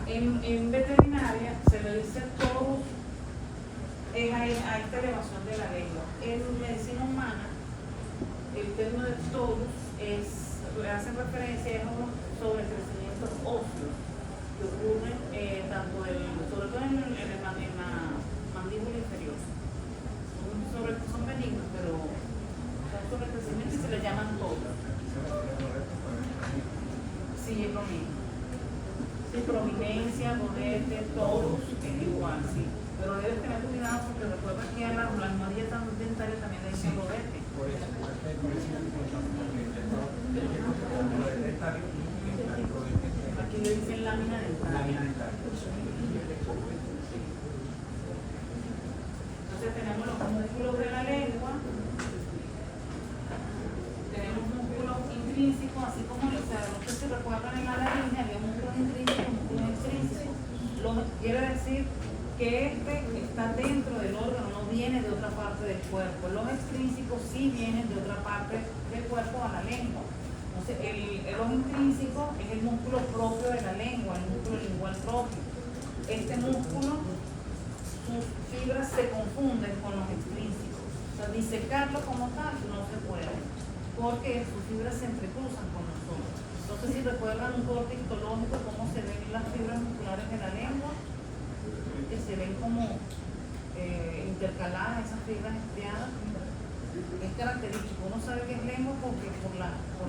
En veterinaria se le dice torus, es a esta elevación de la lengua. En medicina humana, el término de torus hace referencia a unos sobrecrecimientos óseos que ocurren sobre todo en la mandíbula inferior. Son benignos, pero son sobrecrecimientos y se les llaman torus. Sí, es lo mismo. Sí, prominencia, rodete, torus, es igual, sí. Pero debes tener cuidado porque recuerda que a la almohadilla dentaria también le dicen rodete. Aquí le dicen lámina dentaria. Entonces tenemos los músculos de la lengua, tenemos músculos intrínsecos, así como no sé si recuerdan en la laringe había músculos intrínsecos y músculos extrínsecos. Quiere decir que este está dentro del órgano, no viene de otra parte del cuerpo. Los extrínsecos sí vienen de otra parte del cuerpo a la lengua. Entonces, el ojo intrínseco es el músculo propio de la lengua, el músculo lingual propio. Este músculo, sus fibras se confunden con los extrínsecos. O sea, disecarlo como tal no se puede, porque sus fibras se entrecruzan con nosotros. Entonces, si recuerdan un corte histológico, cómo se ven las fibras musculares de la lengua, que se ven como intercaladas esas fibras estriadas, es característico. Uno sabe que es lengua porque por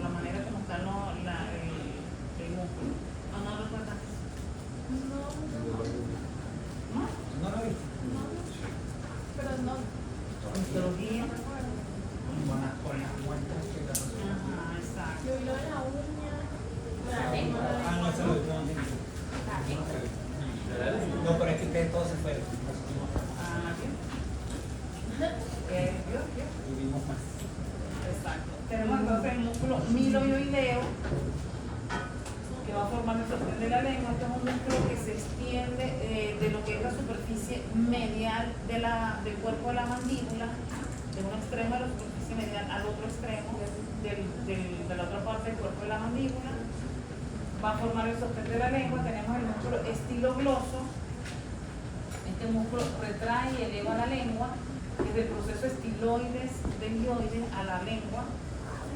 la manera como está el músculo. ¿No lo recuerdas? ¿No lo viste? No. Pero no. Histología. Con las muestras que la Ajá, exacto. Yo vi lo de la uña. La lengua. no, eso lo no. No, pero es que todo se fue. Bien. Vivimos más. Exacto. Tenemos entonces el músculo miloioideo, que va a formar el sostén de la lengua. Este es un músculo que se extiende de lo que es la superficie medial del cuerpo de la mandíbula, de un extremo de la superficie medial al otro extremo de la otra parte del cuerpo de la mandíbula. Va a formar el sostén de la lengua. Tenemos el músculo estilogloso. Este músculo retrae y eleva la lengua desde el proceso estiloides del hioides a la lengua.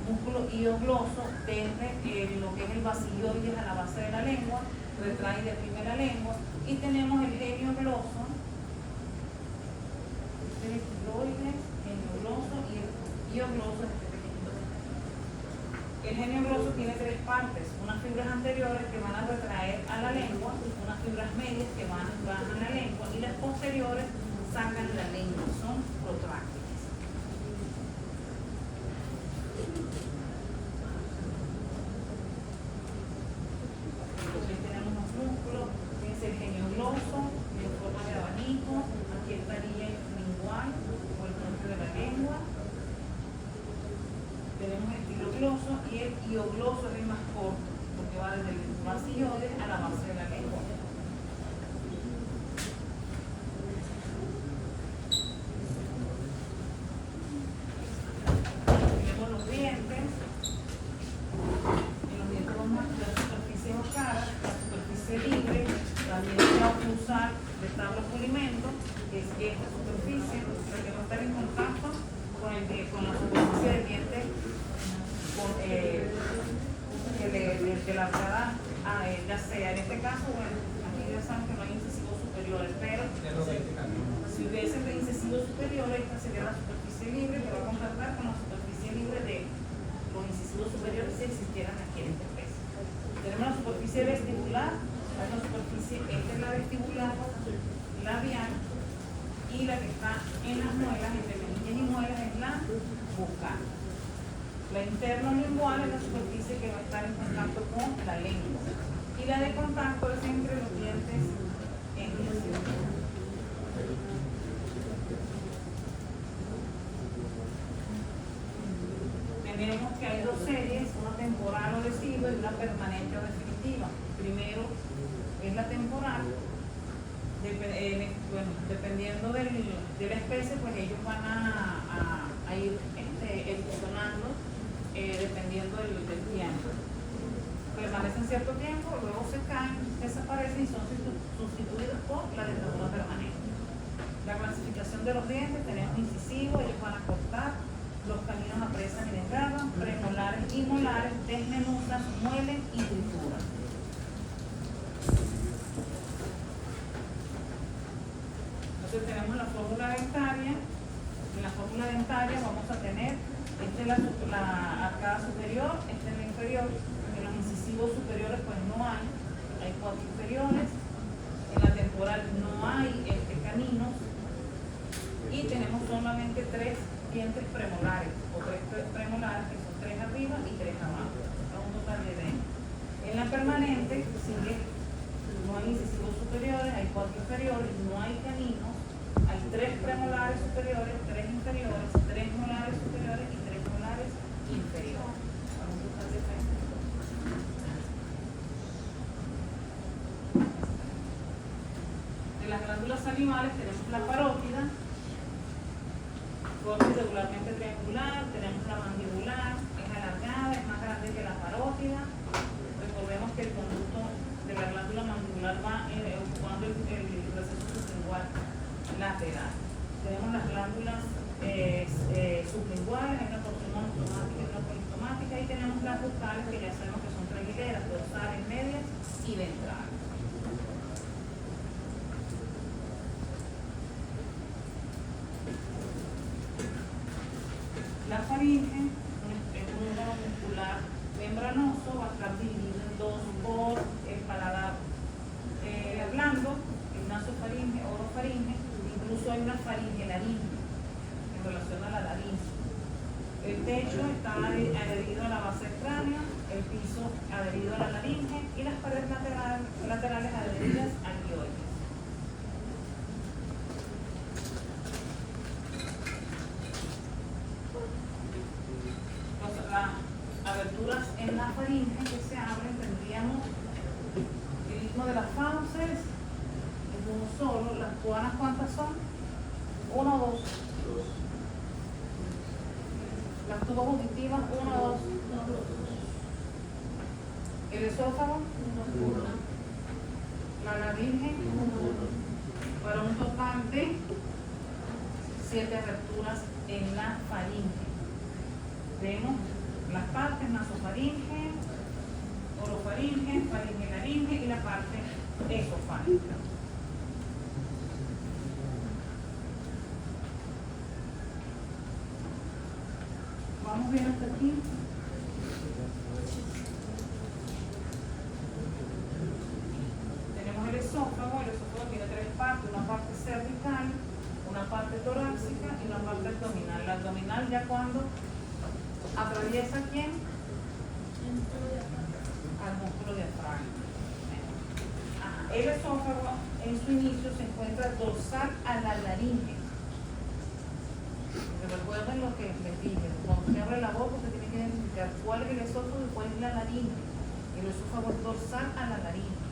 Músculo iogloso desde lo que es el basilioides a la base de la lengua, retrae y deprime la lengua. Y tenemos el geniogloso, el estiloides, geniogloso y el iogloso. El geniogloso tiene tres partes: unas fibras anteriores que van a retraer a la lengua, unas fibras medias que bajan la lengua, y las posteriores sacan la lengua, son protráctiles. Aquí tenemos los músculos, fíjense el geniogloso en forma de abanico, aquí estaría el lingual o el tronco de la lengua. Tenemos el estilogloso y el iogloso es el más corto, porque va desde el basilioides a la base de la lengua. Tenemos los dientes. En los dientes vamos a la superficie ocal, la superficie libre, también se va a usar de establo pulimento, que es esta superficie, la que va a estar en contacto con la superficie del diente que la va ya sea, en este caso, bueno, aquí ya saben que no hay incisivos superiores, pero si hubiese incisivos superiores, esta sería la superficie libre que va a contactar con la superficie libre de los incisivos superiores si existieran aquí en este pez. Tenemos la superficie vestibular, esta es la vestibular labial, y la que está en las muelas, entre mejillas y muelas, es la bucal. La interno-lingual es la superficie que va a estar en contacto con la lengua. Y la de contacto es entre los dientes en juicio. Tenemos que hay dos series, una temporal o decisiva y una permanente o definitiva. Primero es la temporal. Dependiendo de la especie, pues ellos van a ir evolucionando dependiendo del tiempo. Permanecen cierto tiempo, luego se caen, desaparecen y son sustituidos por la dentadura permanente. La clasificación de los dientes: tenemos incisivos, ellos van a cortar, los caninos apresan y desgarran, premolares y molares, desmenuzan, muelen y trituran. Entonces tenemos la fórmula dentaria. En la fórmula dentaria vamos a tener, esta es la arcada superior, esta es la inferior. En los incisivos superiores pues no hay 4 inferiores. En la temporal no hay caninos. Y tenemos solamente 3 dientes premolares, o 3 premolares, que son 3 arriba y 3 abajo. Es un total de 20. En la permanente sigue, no hay incisivos superiores, hay 4 inferiores, no hay caninos, hay 3 premolares superiores, 3 inferiores, 3 molares superiores y 3 molares inferiores. Es un total de 20. De las glándulas salivales tenemos la parótida, forma irregularmente triangular. Tenemos la mandibular, es alargada, es más grande que la parótida. Recordemos que el conducto de la glándula mandibular va ocupando el proceso sublingual lateral. Tenemos las glándulas sublinguales, hay una porción monostomática y una polistomática, y tenemos las bucales, que ya sabemos que son 3 hileras: dorsales, medias y ventrales. La faringe es un órgano muscular membranoso, va a estar dividido en 2 por el paladar blando, el nasofaringe, orofaringe. Incluso hay una faringe laringe en relación a la laringe. El techo está adherido a la base del cráneo, el piso adherido a la laringe y las paredes laterales adheridas al dioides. Las aberturas en la faringe que se abren, tendríamos el istmo de las fauces, es uno solo. Las cuanas, ¿cuántas son? 1 o 2. Las tubas auditivas, 1 o 2. El esófago, 1. La laringe, 1. Para un total de 7 aberturas en la faringe. Vemos las partes: nasofaringe, orofaringe, faringe laringe y la parte esofágica. ¿Vamos bien hasta aquí? Tenemos el esófago. El esófago tiene 3 partes: una parte cervical, una parte torácica y una parte abdominal. La abdominal ya cuando atraviesa ¿quién? Al músculo diafragma. El esófago en su inicio se encuentra dorsal a la laringe. Recuerden lo que les dije: cuando se abre la boca se tiene que identificar cuál es el esófago y cuál es la laringe. El esófago es dorsal a la laringe.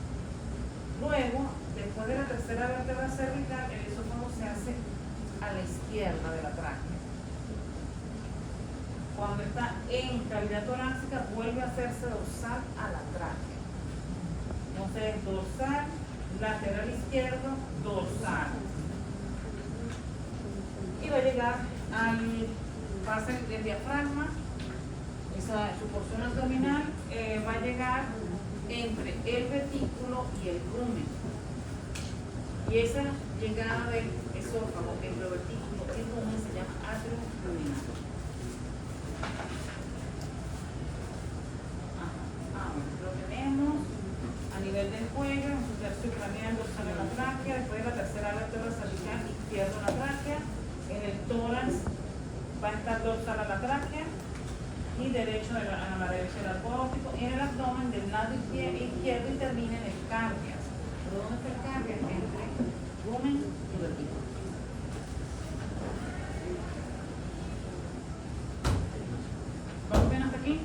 Luego, después de la tercera vértebra cervical, el esófago se hace a la izquierda de la tráquea. Cuando está en cavidad torácica, vuelve a hacerse dorsal a la tráquea. Entonces, dorsal, lateral izquierdo, dorsal. Y va a llegar al base del diafragma. Su porción abdominal va a llegar entre el retículo y el rumen. Y esa llegada del esófago entre el retículo y el rumen se llama atrio luminal. Lo tenemos a nivel del cuello, en su tercio craneal, dorsal en la tráquea. Después de la tercera vértebra cervical, izquierdo en la tráquea. En el tórax va a estar dorsal a la tráquea y derecho a la derecha del arco óptico. Y en el abdomen del lado izquierdo y termina en el cárdiac. ¿Pero dónde está el cárdiac? Entre rumen y retículo. ¿Vamos bien hasta aquí?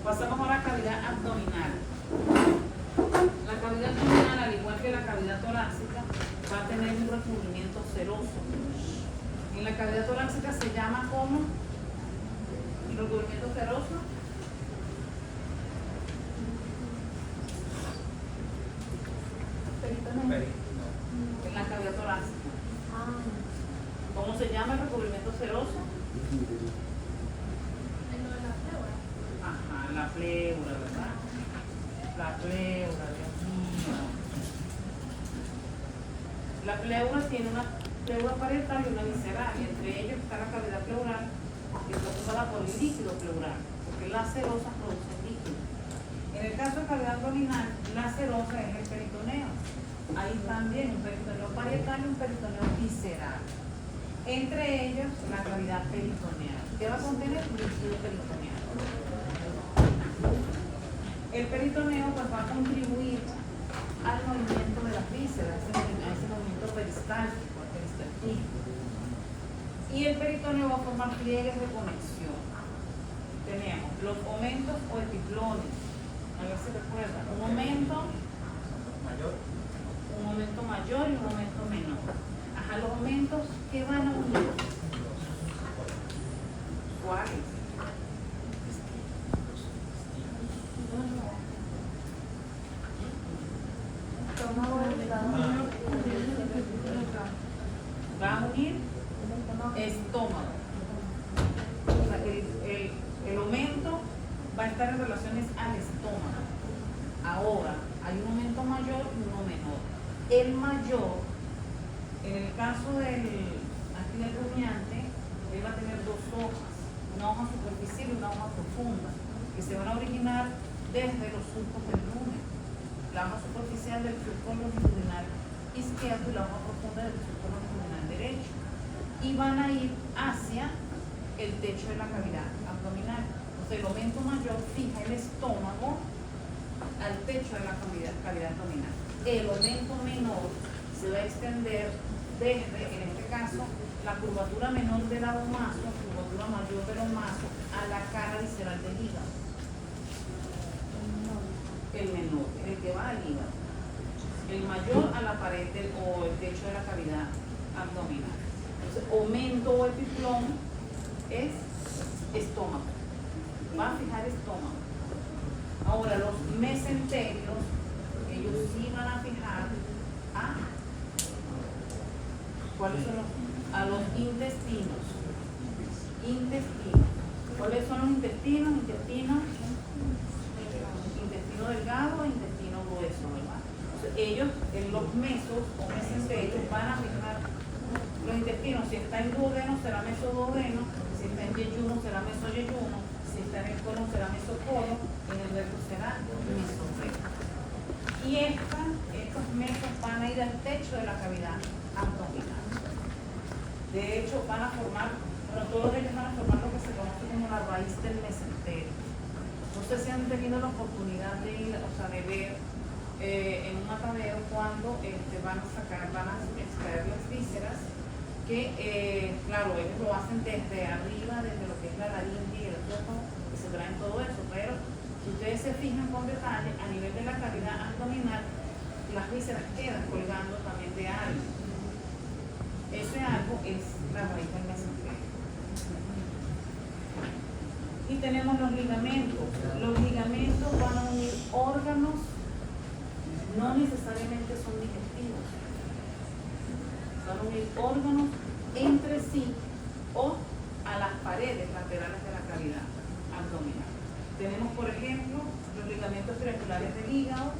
Pasamos a la cavidad abdominal. La cavidad abdominal, al igual que la cavidad torácica, va a tener un recubrimiento seroso. En la cavidad torácica se llama como el recubrimiento seroso. Peri- En la cavidad torácica. Ah, ¿Cómo se llama el recubrimiento seroso? en lo de la pleura. Ajá, la pleura, ¿verdad? La pleura, Dios mío. La pleura tiene una pleura parietal y una visceral, y entre ellos está la cavidad pleural, que está ocupada por el líquido pleural, porque las cerosas producen líquido. En el caso de cavidad abdominal, la serosa es el peritoneo. Hay también un peritoneo parietal y un peritoneo visceral. Entre ellos, la cavidad peritoneal, que va a contener líquido peritoneal. El peritoneo pues, va a contribuir al movimiento de las vísceras, a ese movimiento peristáltico, al peristaltismo. Y el peritoneo va a formar pliegues de conexión. Tenemos los omentos o epiplones. A ver si recuerdan. Un aumento mayor. Mayor y un aumento menor. Ajá, los aumentos que van a unir. ¿Cuáles? Va a unir estómago. O sea, el aumento va a estar en relaciones al estómago. Ahora, hay un aumento mayor y uno menor. El mayor, en el caso del rumiante, él va a tener dos hojas, una hoja superficial y una hoja profunda, que se van a originar desde los surcos del rumen. La hoja superficial del surco longitudinal izquierdo y la hoja profunda del surco longitudinal derecho. Y van a ir hacia el techo de la cavidad abdominal. Entonces, el aumento mayor fija el estómago al techo de la cavidad abdominal. El aumento menor se va a extender desde, en este caso, la curvatura menor del abomaso, curvatura mayor del omaso, a la cara visceral del hígado. El menor, el que va al hígado. El mayor a la pared o el techo de la cavidad abdominal. Entonces, aumento o epiplón es estómago. Va a fijar estómago. Ahora, los mesenterios, ellos sí van a fijar ¿cuáles son a los intestinos. Intestinos. ¿Cuáles son los intestinos? Intestino delgado e intestino grueso, ¿verdad? Entonces, ellos, en los mesos o mesenterios, van a fijar los intestinos. Si está en duodeno, será mesoduodeno. Si está en yeyuno, será mesoyeyuno. Si está en el colon, será mesocolon. En el recto será mesorrecto. Y estos mesos van a ir al techo de la cavidad abdominal. De hecho, van a formar, todos ellos van a formar lo que se conoce como la raíz del mesenterio. No sé si han tenido la oportunidad de ir, o sea, de ver en un matadero cuando van a extraer las vísceras, que, claro, ellos lo hacen desde arriba, desde lo que es la laringe y el estómago, que se traen todo eso, pero si ustedes se fijan con detalle, a nivel de la cavidad abdominal, las vísceras quedan colgando también de algo. Ese algo es la raíz del mesenterio. Y tenemos los ligamentos. Los ligamentos van a unir órganos, no necesariamente son digestivos. Van a unir órganos entre sí o a las paredes laterales de la cavidad abdominal. Tenemos, por ejemplo, los ligamentos triangulares del hígado,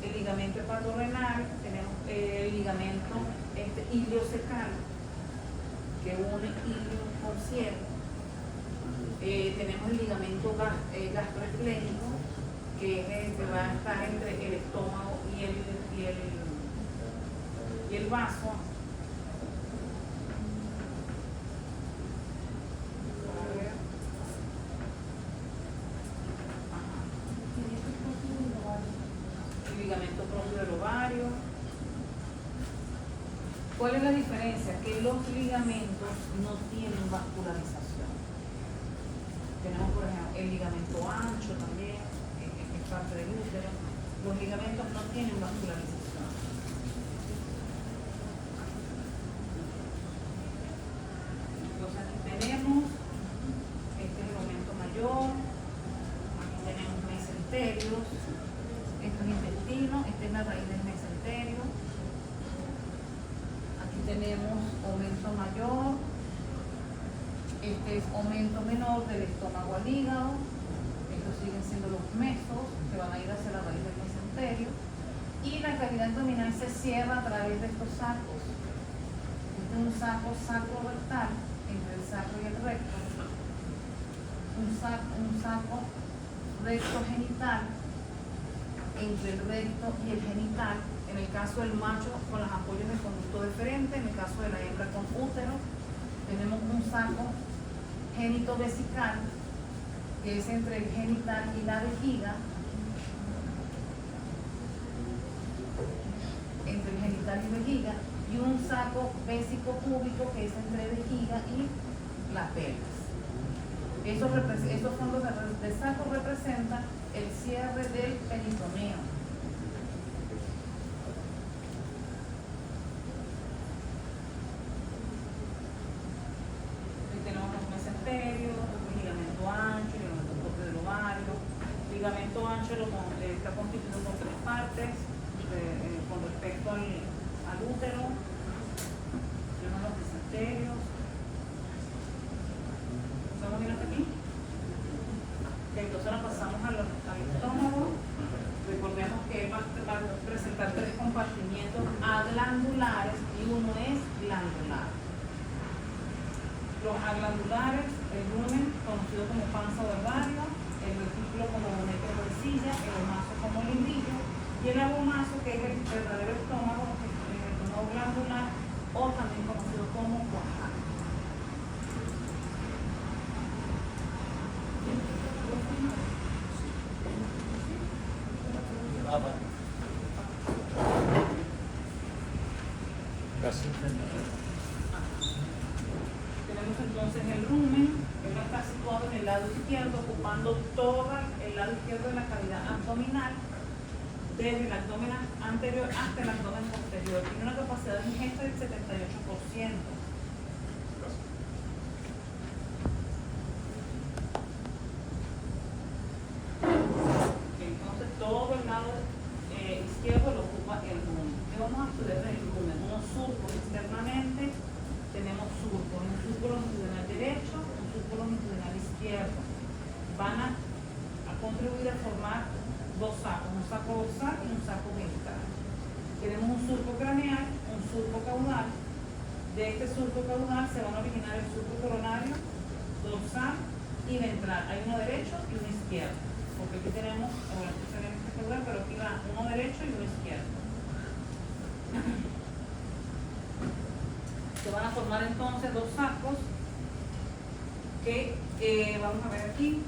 el ligamento hepatorrenal, tenemos el ligamento iliocecal, que une ilium con cielo. Tenemos el ligamento gastroesplénico, que es el que va a estar entre el estómago y el vaso. El ligamento propio del ovario. ¿Cuál es la diferencia? Que los ligamentos no tienen vascularización. Tenemos, por ejemplo, el ligamento ancho también, que es parte del útero. Los ligamentos no tienen vascularización. tenemos aumento mayor, este es aumento menor del estómago al hígado, estos siguen siendo los mesos que van a ir hacia la raíz del mesenterio, y la cavidad abdominal se cierra a través de estos sacos. Este es un saco sacro-rectal entre el sacro y el recto, un saco recto-genital entre el recto y el genital, en el caso del macho con los apoyos del conducto deferente, en el caso de la hembra con útero. Tenemos un saco genito-vesical, que es entre el genital y la vejiga, entre el genital y vejiga, y un saco vésico-púbico, que es entre vejiga y la pelvis. Estos fondos de saco representan el cierre del peritoneo. Aquí tenemos los mesentérios, ligamento ancho, ligamento corto del ovario. Ligamento ancho está constituido por tres partes con respecto al útero. Tenemos los mesentérios. ¿Estamos bien hasta aquí? Entonces ahora pasamos al estómago. Recordemos que va a presentar tres compartimientos aglandulares y uno es glandular. Los aglandulares, el lumen, conocido como panza o ovario, el retículo como bonete o bolsilla, el omazo como limbillo, y el abomazo, que es el verdadero estómago, el estómago glandular, o también conocido como cuajar. Tenemos entonces el rumen, que está situado en el lado izquierdo, ocupando todo el lado izquierdo de la cavidad abdominal, desde el abdomen anterior hasta el abdomen posterior. Tiene una capacidad de ingesta del 78%. Entonces todo el lado izquierdo lo ocupa el rumen. ¿Qué vamos a estudiar en el rumen? Unos surcos externamente, tenemos surcos, un surco longitudinal derecho, un surco longitudinal izquierdo. Van a contribuir a formar dos sacos, un saco dorsal y un saco ventral. Tenemos un surco craneal, un surco caudal. De este surco caudal se van a originar el surco coronario, dorsal y ventral. Hay uno derecho y uno izquierdo. Porque aquí tenemos, bueno, aquí tenemos este caudal, pero aquí va uno derecho y uno izquierdo. Se van a formar entonces dos sacos que vamos a ver aquí.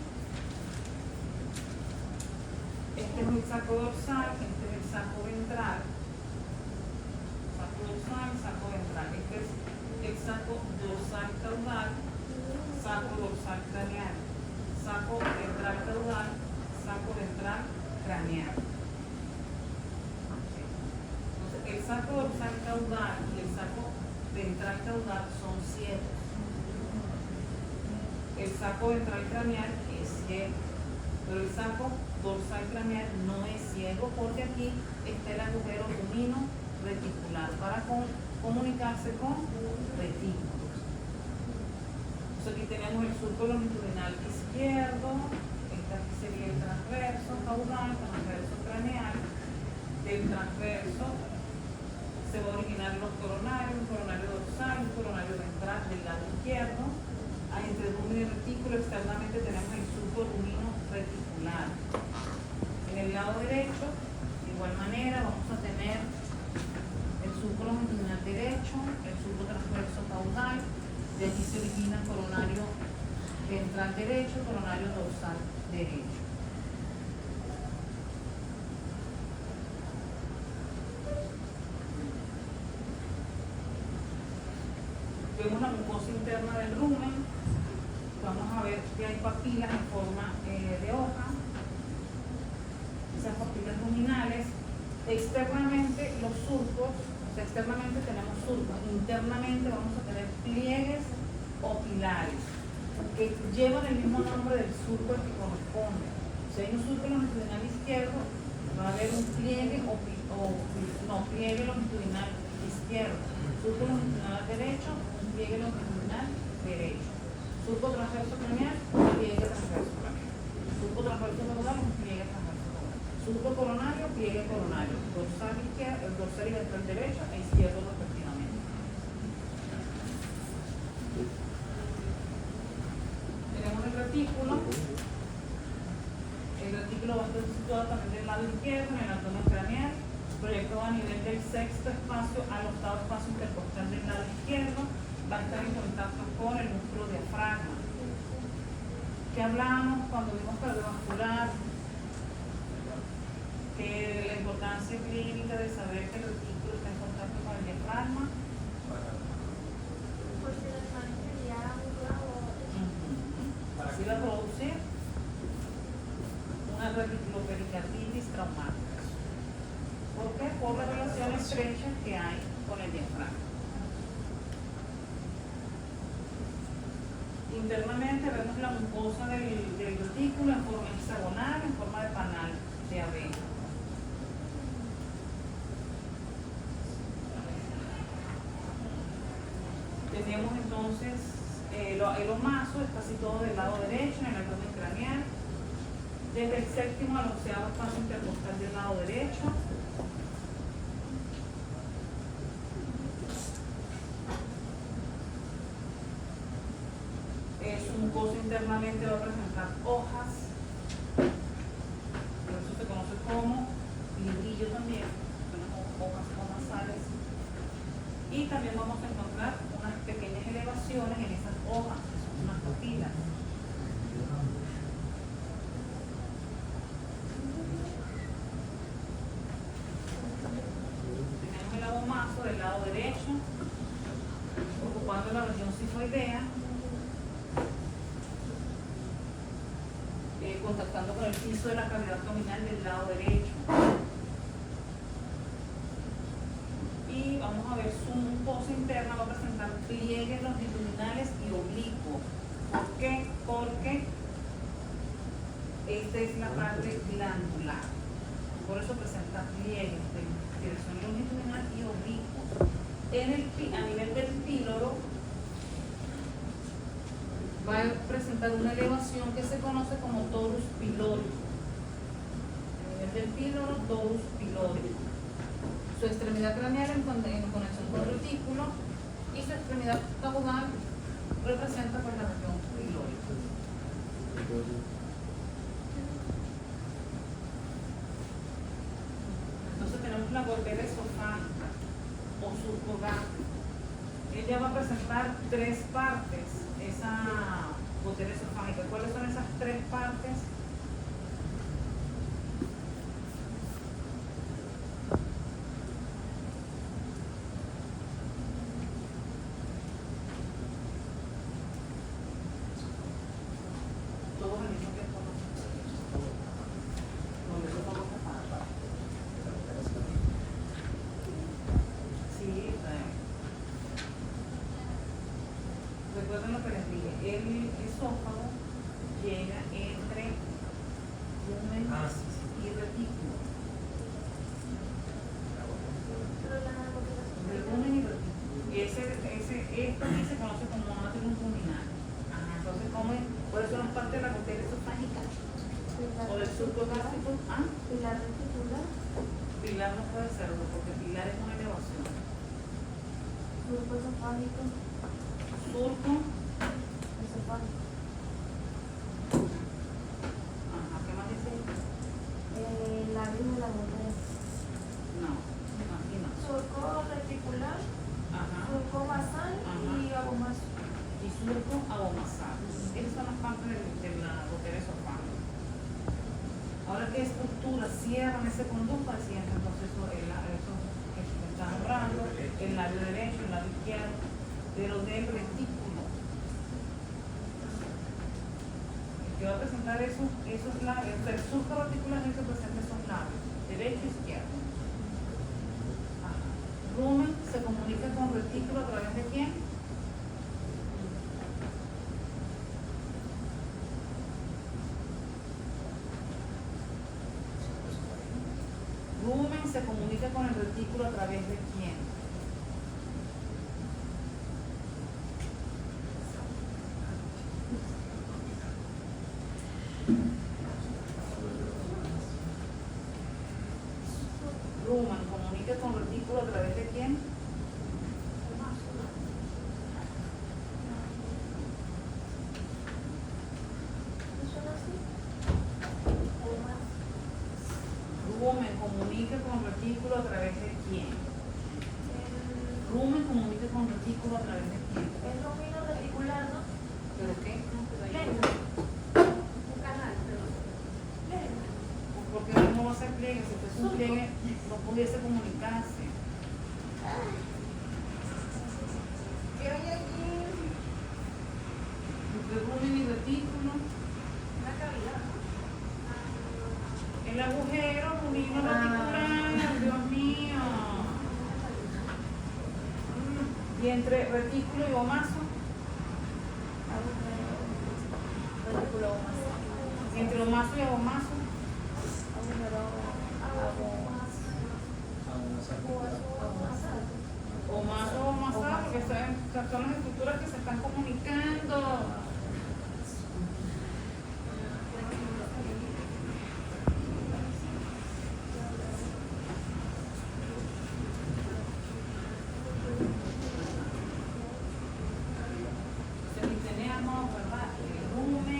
Este es el saco dorsal, este es el saco ventral. Saco dorsal, saco ventral. Este es el saco dorsal caudal, saco dorsal craneal, saco ventral caudal, saco ventral craneal. Entonces, el saco dorsal caudal y el saco ventral caudal son ciegos. El saco ventral craneal es ciego, pero el saco dorsal craneal no es ciego, porque aquí está el agujero lumino reticular para comunicarse con retículos. Entonces aquí tenemos el surco longitudinal izquierdo, este aquí sería el transverso caudal, transverso craneal. Del transverso se va a originar los coronarios, un coronario dorsal, un coronario ventral del lado izquierdo. Entre el rumen y el retículo externamente tenemos el surco lumino reticular. En el lado derecho, de igual manera, vamos a tener el surco longitudinal derecho, el surco transverso caudal. De aquí se origina coronario ventral derecho, coronario dorsal derecho. Vemos la mucosa interna del rumen. Vamos a ver que hay papilas en forma de hoja. Esas papilas luminales. Externamente los surcos, o sea, externamente tenemos surcos, internamente vamos a tener pliegues o pilares que llevan el mismo nombre del surco al que corresponde. Si hay un surco longitudinal izquierdo, va a haber un pliegue pliegue longitudinal izquierdo. Surco longitudinal pliegue longitudinal derecho. Surco transverso craneal, pliegue transverso craneal. Surco transverso caudal, pliegue transverso caudal. Surco coronario, pliegue coronario. Dorsal izquierdo, dorsal y ventral derecho e izquierdo respectivamente. Tenemos el retículo. El retículo va a estar situado también del lado izquierdo, en el abdomen craneal, proyectado a nivel del sexto espacio al octavo espacio intercostal del lado izquierdo, va a estar en contacto con el músculo diafragma. ¿Qué hablamos cuando vimos cardiovascular? Que la importancia clínica de saber que el retículo está en contacto con el diafragma. Por si la sangre ya Así va a producir una reticulopericarditis traumática. ¿Por qué? Por la relación estrecha que hay con el diafragma. Internamente vemos la mucosa del retículo en forma hexagonal, en forma de panal de abeja. Tenemos entonces el omaso, está situado del lado derecho en el abdomen craneal, desde el séptimo al onceavo espacio intercostal del lado derecho. Su mucosa internamente va a presentar hojas, por eso se conoce como librillo también, son hojas nasales. Y también vamos a encontrar unas pequeñas elevaciones en esas hojas, que son unas papilas. Tenemos el abomazo del lado derecho, ocupando la región sifoidea, contactando con el piso de la cavidad abdominal del lado derecho. Y vamos a ver su mucosa interna va a presentar pliegues longitudinales y oblicuos. ¿Por qué? Porque esta es la parte glandular. Por eso presenta pliegues de dirección longitudinal y oblicuos. A nivel del píloro va a presentar una elevación que se conoce como torus pyloricus. A nivel del píloro, torus pyloricus. Su extremidad craneal en conexión con el retículo y su extremidad caudal representa pues la región pylórica. Entonces tenemos la gotera esofágica o surco gástrico. Ella va a presentar tres partes, esa gotera esofágica. ¿Cuáles son esas tres partes? Todos al mismo tiempo, ¿no? Donde eso vamos a parar. Sí, recuerden lo que les dije, el esófago llega entre lumen y retículo. El lumen y retículo. Esto aquí se conoce como átrio ruminal. Entonces, ¿cuáles son las partes de la gotera esofágica? O del surco gástrico. Pilar reticular, Pilar no puede serlo porque pilar es una elevación. surco esofágico, Surco, esofágico. ¿qué más dice? Labio de la gotera. No, aquí no. Surco reticular, Ajá. surco basal y abomaso. Y surco abomasal. Esas son las partes de la gotera esofágica. Ahora, ¿qué estructura cierran ese conducto? Al siguiente proceso, eso que se está nombrando, el labio derecho, el labio izquierdo, pero del retículo. El que va a presentar esos labios, el surco reticular es el que presenta esos labios, derecho e izquierdo. Rumen se comunica con retículo a través de quién? Rumen se comunica con el retículo a través de quién? Rumen comunica con retículo a través de quién? Rumen comunica con retículo a través de quién? Rumen comunica con retículo a través de quién? El rumino reticular, ¿no? ¿Pero qué? Un canal, pero. ¿Por qué no va a ser pliegue? Si fuese un pliegue no pudiese comunicarse. ¿Qué hay aquí? Entre rumen y retículo. Una cavidad, ¿no? El agujero rumino reticular, Dios mío. Y entre retículo y omaso. Retículo maso. Entre omaso y abomaso. Omaso o omasal, porque son las estructuras que se están comunicando.